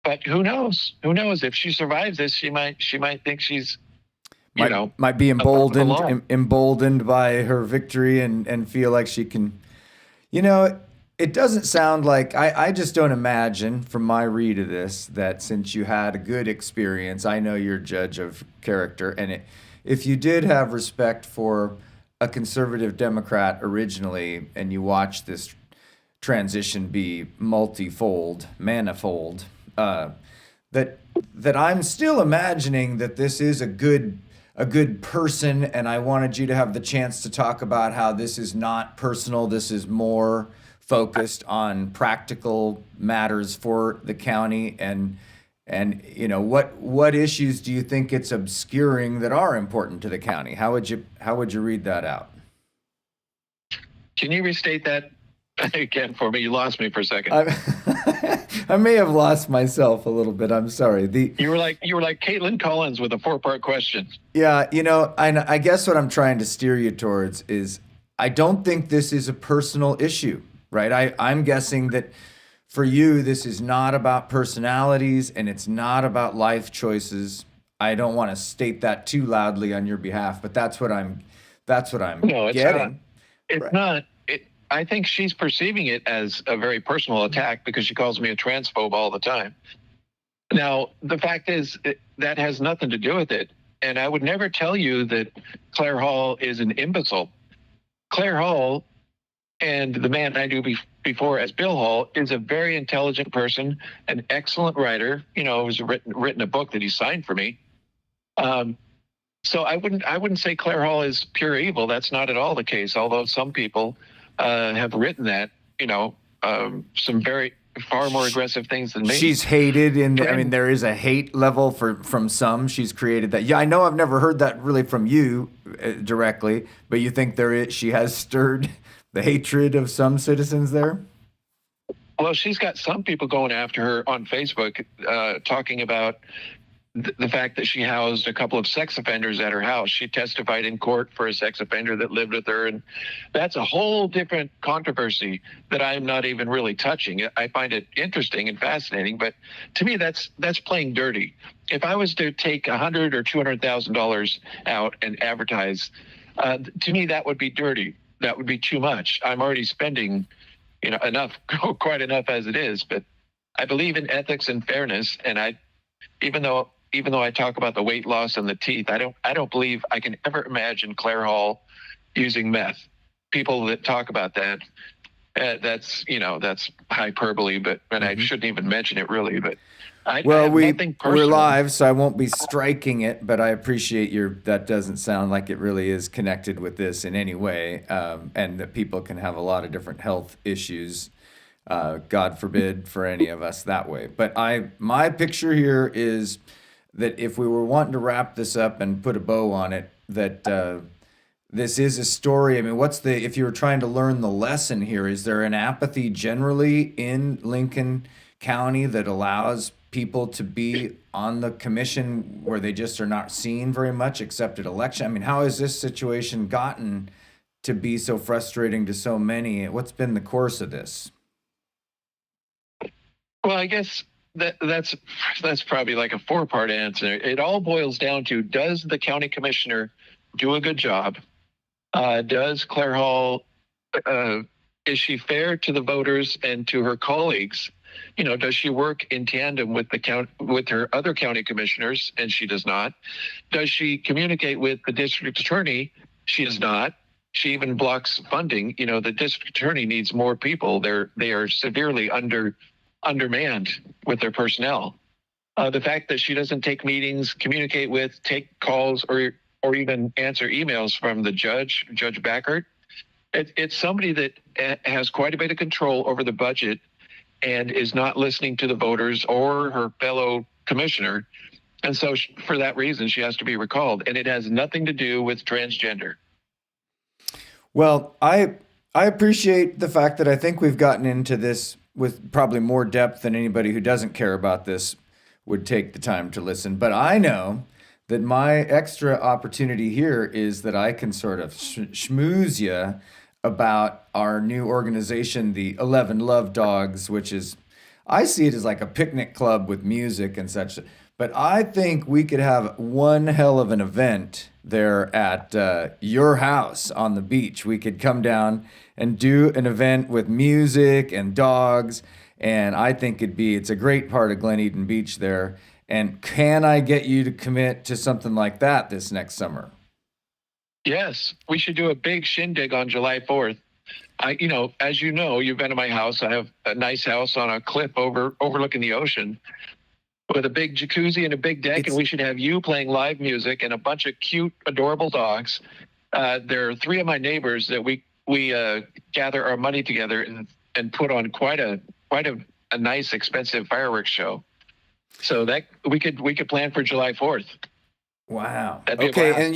S3: But who knows? Who knows? If she survives this, she might think she's,
S1: might be
S3: above the law.
S1: emboldened by her victory and feel like she can, it doesn't sound like, I just don't imagine from my read of this that since you had a good experience, I know you're a judge of character, and if you did have respect for a conservative Democrat originally and you watch this transition be manifold, that I'm still imagining that this is a good person, and I wanted you to have the chance to talk about how this is not personal. This is more focused on practical matters for the county, and what issues do you think it's obscuring that are important to the county? How would you read that out?
S3: Can you restate that again for me? You lost me for a second.
S1: I may have lost myself a little bit. I'm sorry.
S3: You were like Caitlin Collins with a 4-part question.
S1: Yeah, I guess what I'm trying to steer you towards is I don't think this is a personal issue, right? I'm guessing that for you, this is not about personalities and it's not about life choices. I don't want to state that too loudly on your behalf, but that's what I'm
S3: No, it's
S1: getting.
S3: not. It's not. I think she's perceiving it as a very personal attack because she calls me a transphobe all the time. Now, the fact is that has nothing to do with it. And I would never tell you that Claire Hall is an imbecile. Claire Hall, and the man I knew before as Bill Hall, is a very intelligent person, an excellent writer. Has written a book that he signed for me. So I wouldn't say Claire Hall is pure evil. That's not at all the case. Although some people have written that, some far more aggressive things than me.
S1: She's hated there is a hate level from some. She's created that. Yeah, I know I've never heard that really from you directly, but you think she has stirred the hatred of some citizens there?
S3: Well, she's got some people going after her on Facebook, talking about the fact that she housed a couple of sex offenders at her house. She testified in court for a sex offender that lived with her, and that's a whole different controversy that I'm not even really touching. I find it interesting and fascinating, but to me, that's playing dirty. If I was to take $100,000 or $200,000 out and advertise, to me that would be dirty. That would be too much. I'm already spending, enough, quite enough as it is. But I believe in ethics and fairness, and even though I talk about the weight loss and the teeth, I don't believe I can ever imagine Claire Hall using meth. People that talk about that, that's hyperbole, and I shouldn't even mention it really. But
S1: we're live, so I won't be striking it, but I appreciate that doesn't sound like it really is connected with this in any way, and that people can have a lot of different health issues. God forbid for any of us that way. But my picture here is that if we were wanting to wrap this up and put a bow on it, that this is a story. I mean, if you were trying to learn the lesson here, is there an apathy generally in Lincoln County that allows people to be on the commission where they just are not seen very much except at election? I mean, how has this situation gotten to be so frustrating to so many? What's been the course of this?
S3: Well, I guess that's probably like a 4-part answer. It all boils down to, does the county commissioner do a good job? Does Claire Hall, is she fair to the voters and to her colleagues? Does she work in tandem with with her other county commissioners? And she does not. Does she communicate with the district attorney? She does not. She even blocks funding. The district attorney needs more people. They are severely undermanned with their personnel. The fact that she doesn't take meetings, communicate with, take calls, or even answer emails from the Judge Backert. It's somebody that has quite a bit of control over the budget and is not listening to the voters or her fellow commissioner. And so for that reason, she has to be recalled. And it has nothing to do with transgender.
S1: Well, I appreciate the fact that I think we've gotten into this with probably more depth than anybody who doesn't care about this would take the time to listen. But I know that my extra opportunity here is that I can sort of schmooze you about our new organization, the 11 Love Dogs, which is, I see it as like a picnic club with music and such. But I think we could have one hell of an event there at your house on the beach. We could come down and do an event with music and dogs. And I think it's a great part of Glen Eden Beach there. And can I get you to commit to something like that this next summer?
S3: Yes, we should do a big shindig on July 4th. As you know, you've been to my house. I have a nice house on a cliff overlooking the ocean with a big jacuzzi and a big deck, and we should have you playing live music and a bunch of cute, adorable dogs. There are three of my neighbors that we gather our money together and put on quite a nice, expensive fireworks show. So that we could plan for July 4th.
S1: Wow.
S3: Okay,
S1: and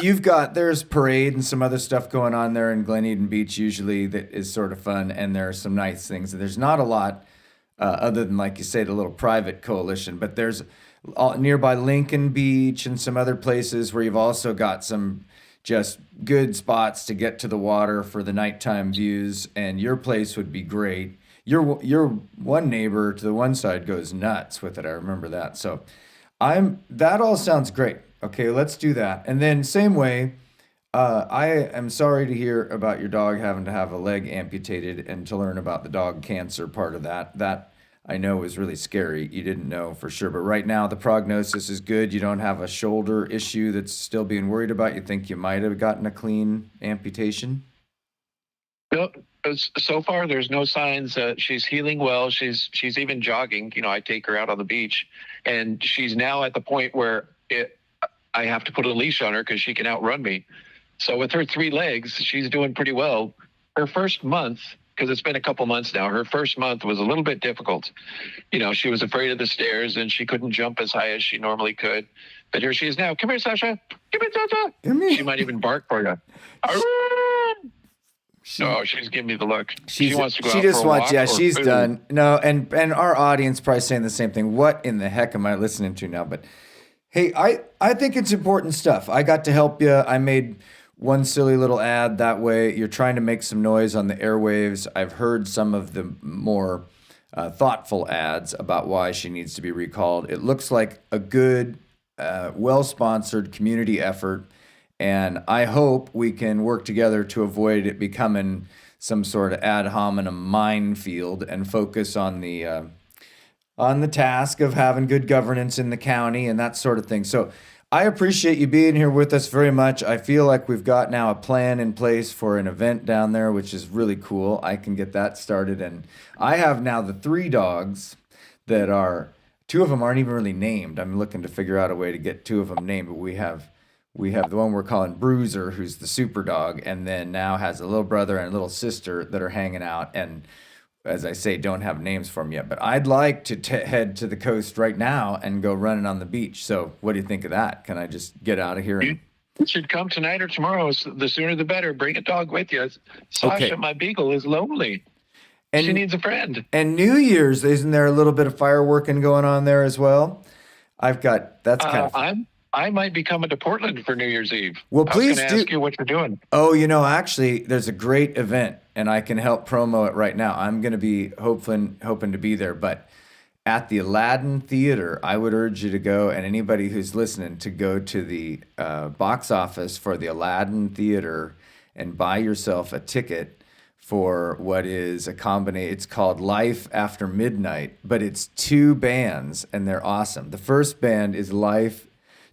S1: there's parade and some other stuff going on there in Glen Eden Beach usually that is sort of fun, and there are some nice things. There's not a lot other than, like you say, the little private coalition, but there's nearby Lincoln Beach and some other places where you've also got some just good spots to get to the water for the nighttime views, and your place would be great. Your one neighbor to the one side goes nuts with it. I remember that. So that all sounds great. Okay, let's do that. And then same way, I am sorry to hear about your dog having to have a leg amputated and to learn about the dog cancer part of that. That I know was really scary. You didn't know for sure. But right now the prognosis is good. You don't have a shoulder issue that's still being worried about. You think you might have gotten a clean amputation?
S3: No, so far there's no signs. She's healing well. She's even jogging. I take her out on the beach, and she's now at the point where I have to put a leash on her because she can outrun me. So with her three legs, she's doing pretty well. Her first month, because it's been a couple months now, her first month was a little bit difficult. She was afraid of the stairs and she couldn't jump as high as she normally could. But here she is now. Come here, Sasha. Come here, Sasha.
S1: Come here.
S3: She might even bark for you. No, she's giving me the look. She wants to go
S1: she
S3: out
S1: just
S3: for a
S1: wants,
S3: walk.
S1: yeah,
S3: or
S1: she's
S3: food.
S1: done. No, and our audience probably saying the same thing. What in the heck am I listening to now? But hey, I think it's important stuff. I got to help you. I made one silly little ad that way. You're trying to make some noise on the airwaves. I've heard some of the more thoughtful ads about why she needs to be recalled. It looks like a good, well-sponsored community effort, and I hope we can work together to avoid it becoming some sort of ad hominem minefield and focus on the task of having good governance in the county and that sort of thing. So I appreciate you being here with us very much. I feel like we've got now a plan in place for an event down there, which is really cool. I can get that started. And I have now the three dogs that two of them aren't even really named. I'm looking to figure out a way to get two of them named, but we have the one we're calling Bruiser, who's the super dog, and then now has a little brother and a little sister that are hanging out. And as I say, don't have names for them yet, but I'd like to head to the coast right now and go running on the beach. So what do you think of that? Can I just get out of here?
S3: You should come tonight or tomorrow. The sooner the better. Bring a dog with you. Sasha,
S1: Okay.
S3: my beagle, is lonely.
S1: And
S3: she needs a friend.
S1: And New Year's, isn't there a little bit of fireworking going on there as well? That's kind of...
S3: I might be coming to Portland for New Year's Eve.
S1: Well,
S3: I was
S1: please
S3: going to ask you what you're doing.
S1: Oh, actually, there's a great event, and I can help promo it right now. I'm going to be hoping to be there, but at the Aladdin Theater, I would urge you to go, and anybody who's listening to go to the box office for the Aladdin Theater and buy yourself a ticket for what is a combination. It's called Life After Midnight, but it's two bands, and they're awesome. The first band is Life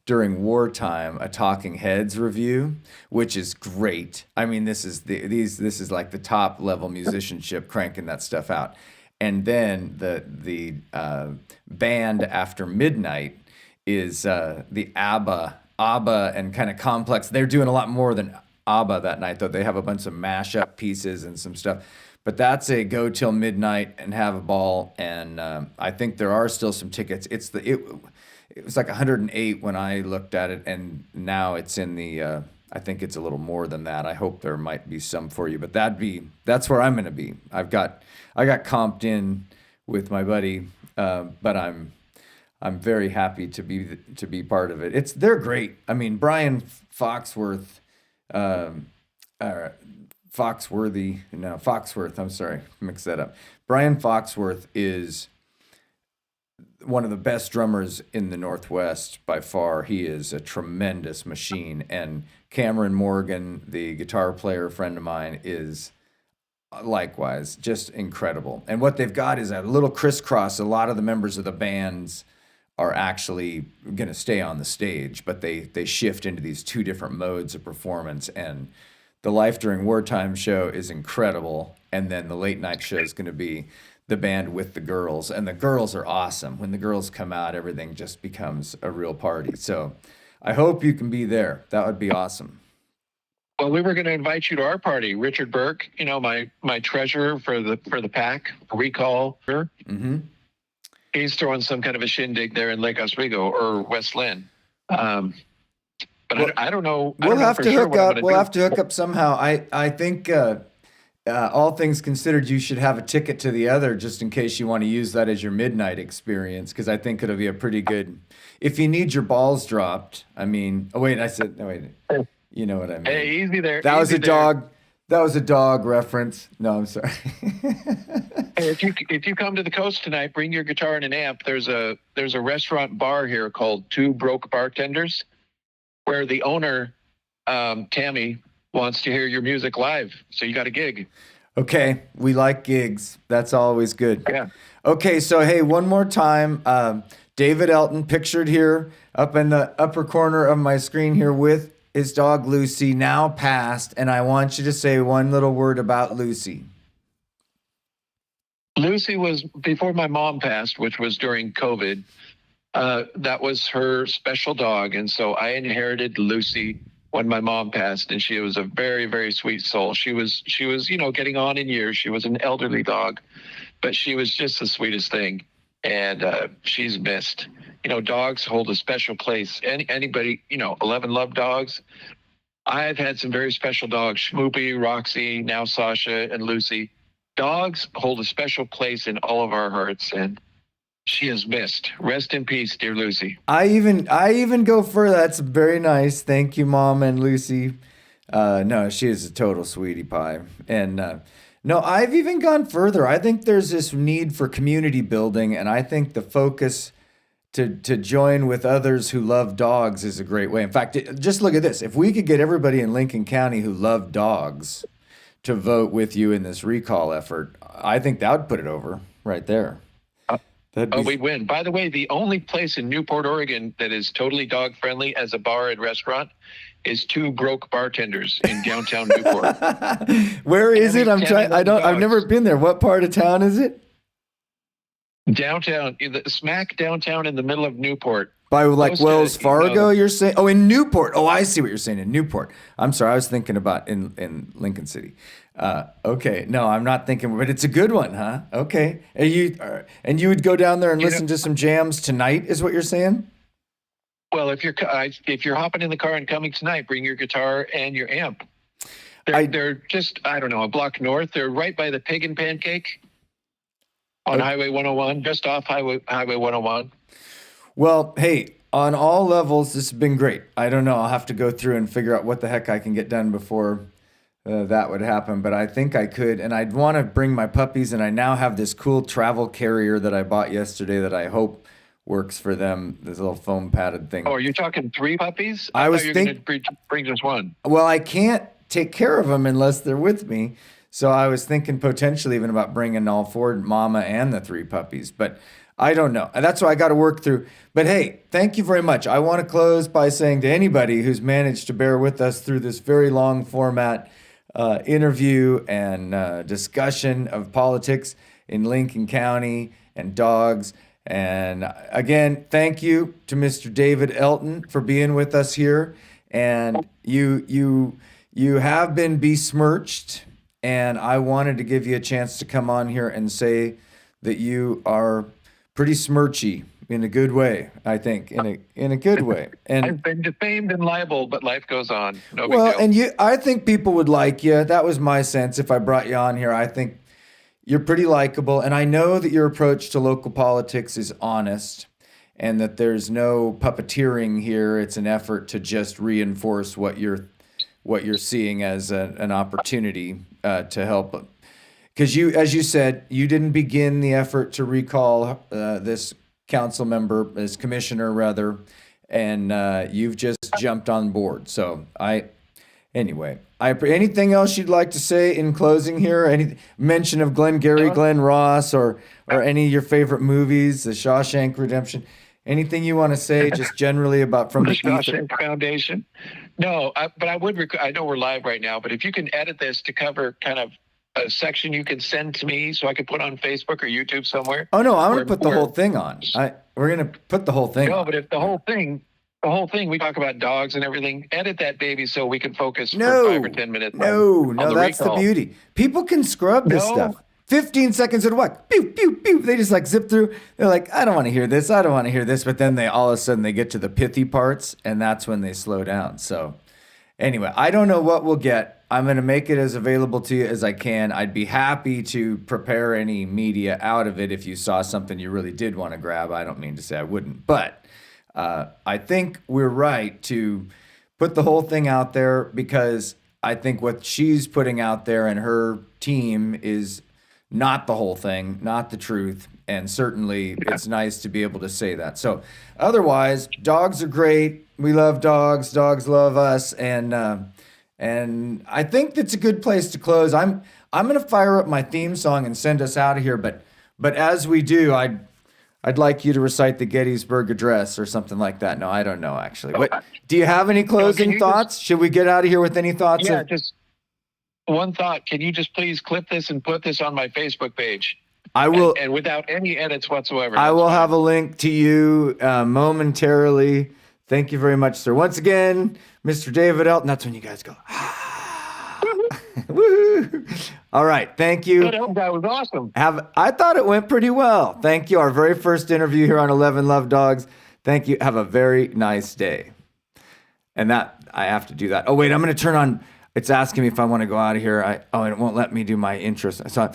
S1: During Wartime, a Talking Heads review, which is great. I mean, this is like the top level musicianship cranking that stuff out. And then the band After Midnight is the ABBA and kind of complex. They're doing a lot more than ABBA that night, though. They have a bunch of mashup pieces and some stuff. But that's a go till midnight and have a ball. And I think there are still some tickets. It was like 108 when I looked at it, and now it's in the, I think it's a little more than that. I hope there might be some for you, but that's where I'm going to be. I got comped in with my buddy, but I'm very happy to be part of it. They're great. I mean, Brian Foxworth, um, uh, Foxworthy, no, Foxworth. I'm sorry, mix that up. Brian Foxworth is one of the best drummers in the Northwest by far. He is a tremendous machine. And Cameron Morgan, the guitar player friend of mine, is likewise just incredible. And what they've got is a little crisscross. A lot of the members of the bands are actually going to stay on the stage, but they shift into these two different modes of performance. And the Life During Wartime show is incredible. And then the late night show is going to be the band with the girls, and the girls are awesome. When the girls come out, everything just becomes a real party. So I hope you can be there. That would be awesome.
S3: Well, we were going to invite you to our party. Richard Burke, my treasurer for the pack, recall.
S1: Mm-hmm.
S3: He's throwing some kind of a shindig there in Lake Oswego or West Lynn. But well, I don't know.
S1: We'll have to hook up. We'll have to hook up somehow. I think all things considered, you should have a ticket to the other just in case you want to use that as your midnight experience, because I think it'll be a pretty good. If you need your balls dropped, I mean. Oh wait, I said no. Wait, you know what I mean.
S3: Hey, easy there.
S1: That was a dog. That was a dog reference. No, I'm sorry.
S3: Hey, if you come to the coast tonight, bring your guitar and an amp. There's a restaurant bar here called Two Broke Bartenders, where the owner, Tammy, wants to hear your music live. So you got a gig.
S1: Okay, we like gigs. That's always good.
S3: Yeah.
S1: Okay, so hey, one more time. David Elton, pictured here up in the upper corner of my screen here with his dog Lucy, now passed, and I want you to say one little word about Lucy.
S3: Lucy was before my mom passed, which was during COVID. That was her special dog, and so I inherited Lucy when my mom passed, and she was a very, very sweet soul. She was, getting on in years. She was an elderly dog, but she was just the sweetest thing, and she's missed. Dogs hold a special place. Anybody, 11 love dogs. I've had some very special dogs, Schmoopy, Roxy, now Sasha, and Lucy. Dogs hold a special place in all of our hearts, and she is missed. Rest in peace, dear Lucy.
S1: I even go further. That's very nice. Thank you, Mom and Lucy. No, she is a total sweetie pie. And no, I've even gone further. I think there's this need for community building, and I think the focus to join with others who love dogs is a great way. In fact, just look at this. If we could get everybody in Lincoln County who love dogs to vote with you in this recall effort, I think that would put it over right there.
S3: We win. By the way, the only place in Newport, Oregon that is totally dog friendly as a bar and restaurant is Two Broke Bartenders in downtown Newport.
S1: Where is it? I've never been there. What part of town is it?
S3: Downtown, smack downtown in the middle of Newport.
S1: By like Wells Fargo, you're saying? Oh, in Newport. Oh, I see what you're saying, in Newport. I'm sorry, I was thinking about in Lincoln City. Okay, no, I'm not thinking, but it's a good one, huh? Okay, and you would go down there and listen to some jams tonight, is what you're saying?
S3: Well, if you're hopping in the car and coming tonight, bring your guitar and your amp. They're just, I don't know, a block north. They're right by the Pig and Pancake on Highway 101, just off Highway 101.
S1: Well, hey, on all levels, this has been great. I don't know. I'll have to go through and figure out what the heck I can get done before that would happen. But I think I could. And I'd want to bring my puppies. And I now have this cool travel carrier that I bought yesterday that I hope works for them. This little foam padded thing.
S3: Oh, are you talking 3 puppies?
S1: I was
S3: thinking you were going to bring just one.
S1: Well, I can't take care of them unless they're with me. So I was thinking potentially even about bringing all 4, mama and the 3 puppies. But I don't know. That's what I got to work through. But hey, thank you very much. I want to close by saying to anybody who's managed to bear with us through this very long format interview and discussion of politics in Lincoln County and dogs. And again, thank you to Mr. David Elton for being with us here. And you have been besmirched. And I wanted to give you a chance to come on here and say that you are pretty smirchy in a good way, I think, in a good way. And
S3: I've been defamed and liable, but life goes on. No
S1: well,
S3: big deal.
S1: and I think people would like you. That was my sense. If I brought you on here, I think you're pretty likable. And I know that your approach to local politics is honest. and that there's no puppeteering here. It's an effort to just reinforce what you're seeing as an opportunity to help. Because you, as you said, you didn't begin the effort to recall this council member, as commissioner rather, and you've just jumped on board. So anyway, anything else you'd like to say in closing here? Any mention of Glengarry Glen Ross or any of your favorite movies, The Shawshank Redemption? Anything you want to say just generally about from
S3: The
S1: the ether?
S3: Shawshank Foundation. No, but I would. I know we're live right now, but if you can edit this to cover kind of a section you can send to me so I could put on Facebook or YouTube somewhere.
S1: Oh no, I'm gonna put the whole thing on. We're gonna put the whole thing.
S3: No,
S1: on.
S3: but if the whole thing we talk about dogs and everything, edit that baby so we can focus for
S1: No,
S3: 5 or 10 minutes.
S1: no,
S3: on the
S1: that's
S3: recall.
S1: the beauty. People can scrub this
S3: No.
S1: stuff. 15 seconds of what? Pew, pew, pew. They just like zip through. They're like, I don't want to hear this. I don't want to hear this. But then they all of a sudden they get to the pithy parts, and that's when they slow down. So anyway, I don't know what we'll get. I'm going to make it as available to you as I can. I'd be happy to prepare any media out of it if you saw something you really did want to grab. I don't mean to say I wouldn't, but I think we're right to put the whole thing out there, because I think what she's putting out there and her team is not the whole thing, not the truth. And certainly it's nice to be able to say that. So otherwise, dogs are great. We love dogs. Dogs love us. And I think that's a good place to close. I'm going to fire up my theme song and send us out of here. But as we do, I'd like you to recite the Gettysburg Address or something like that. No, I don't know, actually. What, do you have any closing thoughts? Should we get out of here with any thoughts?
S3: Yeah, just one thought. Can you just please clip this and put this on my Facebook page?
S1: I will.
S3: And without any edits whatsoever.
S1: I will have a link to you momentarily. Thank you very much, sir. Once again, Mr. David Elton. That's when you guys go. Woohoo! All right, thank you.
S3: That was awesome.
S1: I thought it went pretty well. Thank you. Our very first interview here on 11 Love Dogs. Thank you. Have a very nice day. And that I have to do that. Oh wait, I'm going to turn on. It's asking me if I want to go out of here. And it won't let me do my intro. So